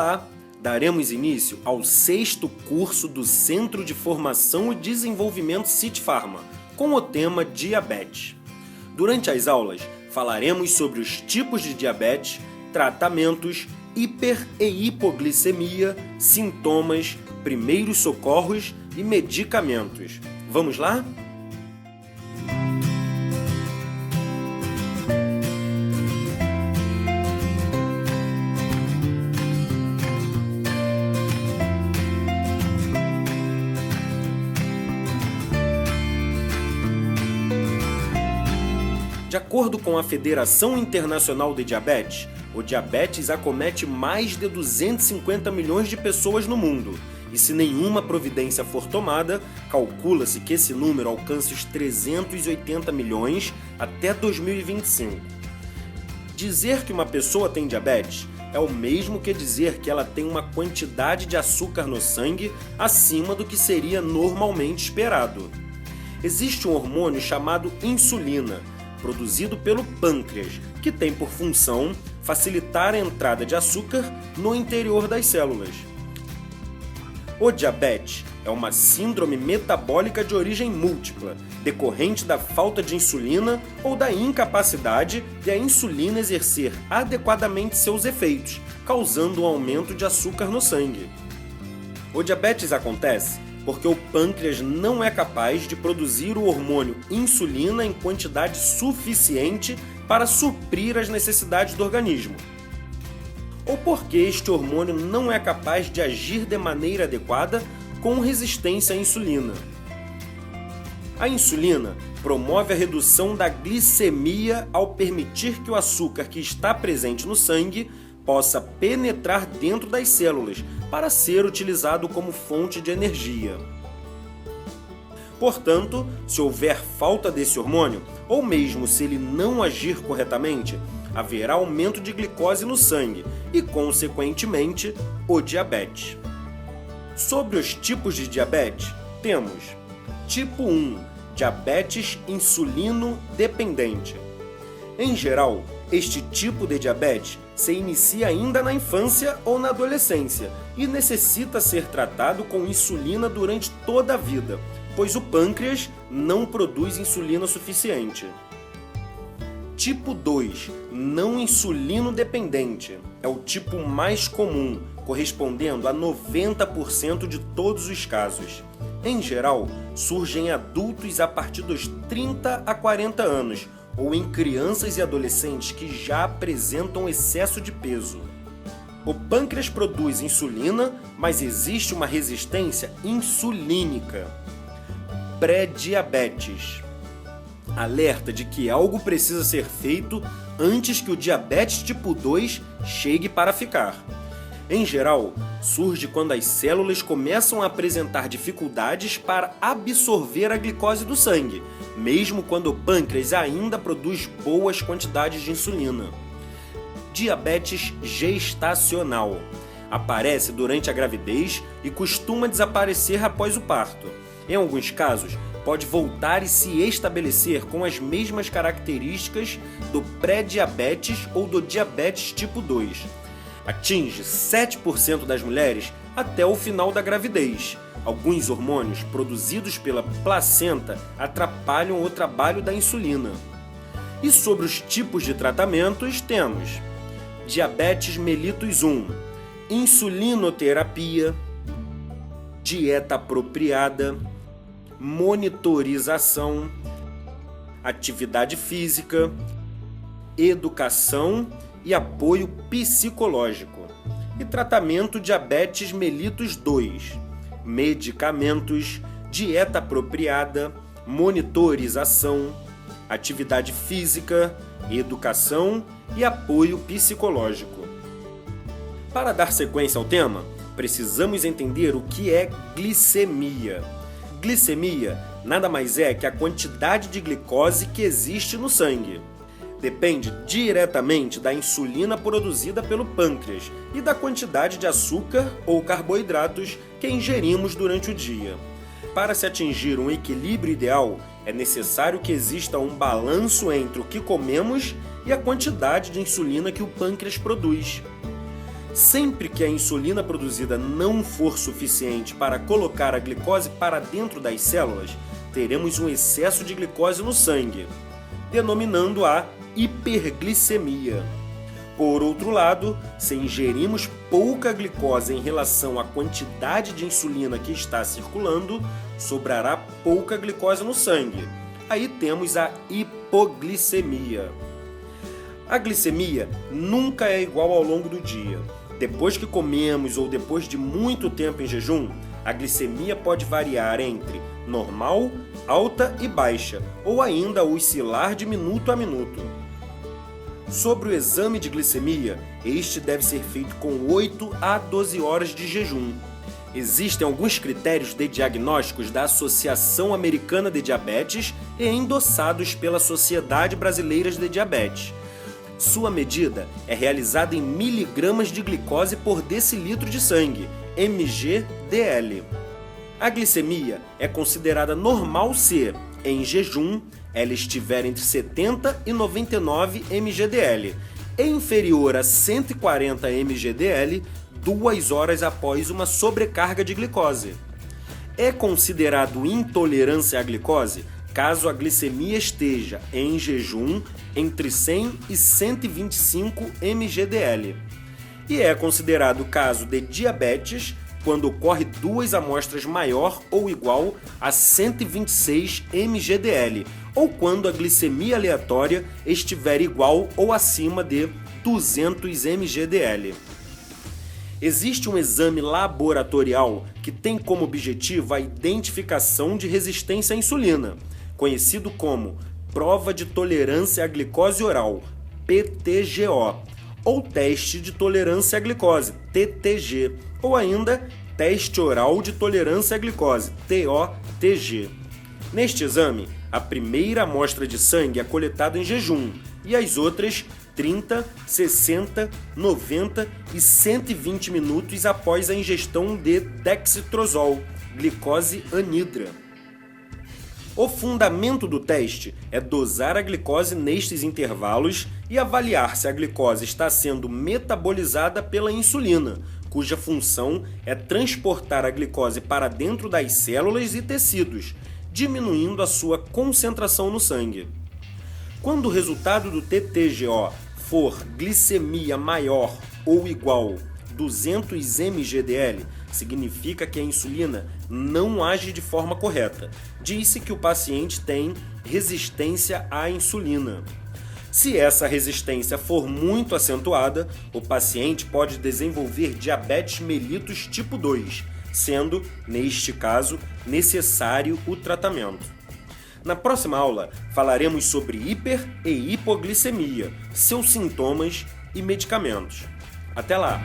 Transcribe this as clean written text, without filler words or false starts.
Olá! Daremos início ao 6º curso do Centro de Formação e Desenvolvimento CIT-Pharma, com o tema Diabetes. Durante as aulas, falaremos sobre os tipos de diabetes, tratamentos, hiper- e hipoglicemia, sintomas, primeiros socorros e medicamentos. Vamos lá? De acordo com a Federação Internacional de Diabetes, o diabetes acomete mais de 250 milhões de pessoas no mundo, e se nenhuma providência for tomada, calcula-se que esse número alcance os 380 milhões até 2025. Dizer que uma pessoa tem diabetes é o mesmo que dizer que ela tem uma quantidade de açúcar no sangue acima do que seria normalmente esperado. Existe um hormônio chamado insulina, produzido pelo pâncreas, que tem por função facilitar a entrada de açúcar no interior das células. O diabetes é uma síndrome metabólica de origem múltipla, decorrente da falta de insulina ou da incapacidade de a insulina exercer adequadamente seus efeitos, causando um aumento de açúcar no sangue. O diabetes acontece porque o pâncreas não é capaz de produzir o hormônio insulina em quantidade suficiente para suprir as necessidades do organismo. Ou porque este hormônio não é capaz de agir de maneira adequada com resistência à insulina. A insulina promove a redução da glicemia ao permitir que o açúcar que está presente no sangue possa penetrar dentro das células para ser utilizado como fonte de energia. Portanto, se houver falta desse hormônio, ou mesmo se ele não agir corretamente, haverá aumento de glicose no sangue e, consequentemente, o diabetes. Sobre os tipos de diabetes, temos tipo 1, diabetes insulino dependente. Em geral, este tipo de diabetes se inicia ainda na infância ou na adolescência e necessita ser tratado com insulina durante toda a vida, pois o pâncreas não produz insulina suficiente. Tipo 2, não insulino dependente, é o tipo mais comum, correspondendo a 90% de todos os casos. Em geral, surge em adultos a partir dos 30 a 40 anos, ou em crianças e adolescentes que já apresentam excesso de peso. O pâncreas produz insulina, mas existe uma resistência insulínica. Pré-diabetes. Alerta de que algo precisa ser feito antes que o diabetes tipo 2 chegue para ficar. Em geral, surge quando as células começam a apresentar dificuldades para absorver a glicose do sangue, mesmo quando o pâncreas ainda produz boas quantidades de insulina. Diabetes gestacional. Aparece durante a gravidez e costuma desaparecer após o parto. Em alguns casos, pode voltar e se estabelecer com as mesmas características do pré-diabetes ou do diabetes tipo 2. Atinge 7% das mulheres até o final da gravidez. Alguns hormônios produzidos pela placenta atrapalham o trabalho da insulina. E sobre os tipos de tratamentos, temos diabetes mellitus 1, insulinoterapia, dieta apropriada, monitorização, atividade física, educação e apoio psicológico. E tratamento diabetes mellitus 2, medicamentos, dieta apropriada, monitorização, atividade física, educação e apoio psicológico. Para dar sequência ao tema, precisamos entender o que é glicemia. Glicemia nada mais é que a quantidade de glicose que existe no sangue. Depende diretamente da insulina produzida pelo pâncreas e da quantidade de açúcar ou carboidratos que ingerimos durante o dia. Para se atingir um equilíbrio ideal, é necessário que exista um balanço entre o que comemos e a quantidade de insulina que o pâncreas produz. Sempre que a insulina produzida não for suficiente para colocar a glicose para dentro das células, teremos um excesso de glicose no sangue, denominando-a hiperglicemia. Por outro lado, se ingerimos pouca glicose em relação à quantidade de insulina que está circulando, sobrará pouca glicose no sangue. Aí temos a hipoglicemia. A glicemia nunca é igual ao longo do dia. Depois que comemos ou depois de muito tempo em jejum, a glicemia pode variar entre normal, alta e baixa, ou ainda oscilar de minuto a minuto. Sobre o exame de glicemia, este deve ser feito com 8 a 12 horas de jejum. Existem alguns critérios de diagnósticos da Associação Americana de Diabetes e endossados pela Sociedade Brasileira de Diabetes. Sua medida é realizada em miligramas de glicose por decilitro de sangue, mg/dl. A glicemia é considerada normal se, em jejum, ela estiver entre 70 e 99 mg/dl e inferior a 140 mg/dl 2 horas após uma sobrecarga de glicose. É considerado intolerância à glicose caso a glicemia esteja em jejum entre 100 e 125 mg/dl. E é considerado caso de diabetes quando ocorre 2 amostras maior ou igual a 126 mg/dl, ou quando a glicemia aleatória estiver igual ou acima de 200 mg/dl. Existe um exame laboratorial que tem como objetivo a identificação de resistência à insulina, conhecido como Prova de Tolerância à Glicose Oral, PTGO, ou Teste de Tolerância à Glicose, TTG, ou ainda Teste Oral de Tolerância à Glicose, TOTG. Neste exame, a primeira amostra de sangue é coletada em jejum e as outras 30, 60, 90 e 120 minutos após a ingestão de dextrosol, glicose anidra. O fundamento do teste é dosar a glicose nestes intervalos e avaliar se a glicose está sendo metabolizada pela insulina, cuja função é transportar a glicose para dentro das células e tecidos, diminuindo a sua concentração no sangue. Quando o resultado do TTGO for glicemia maior ou igual a 200 mg/dl, significa que a insulina não age de forma correta. Diz-se que o paciente tem resistência à insulina. Se essa resistência for muito acentuada, o paciente pode desenvolver diabetes mellitus tipo 2, sendo, neste caso, necessário o tratamento. Na próxima aula, falaremos sobre hiper e hipoglicemia, seus sintomas e medicamentos. Até lá!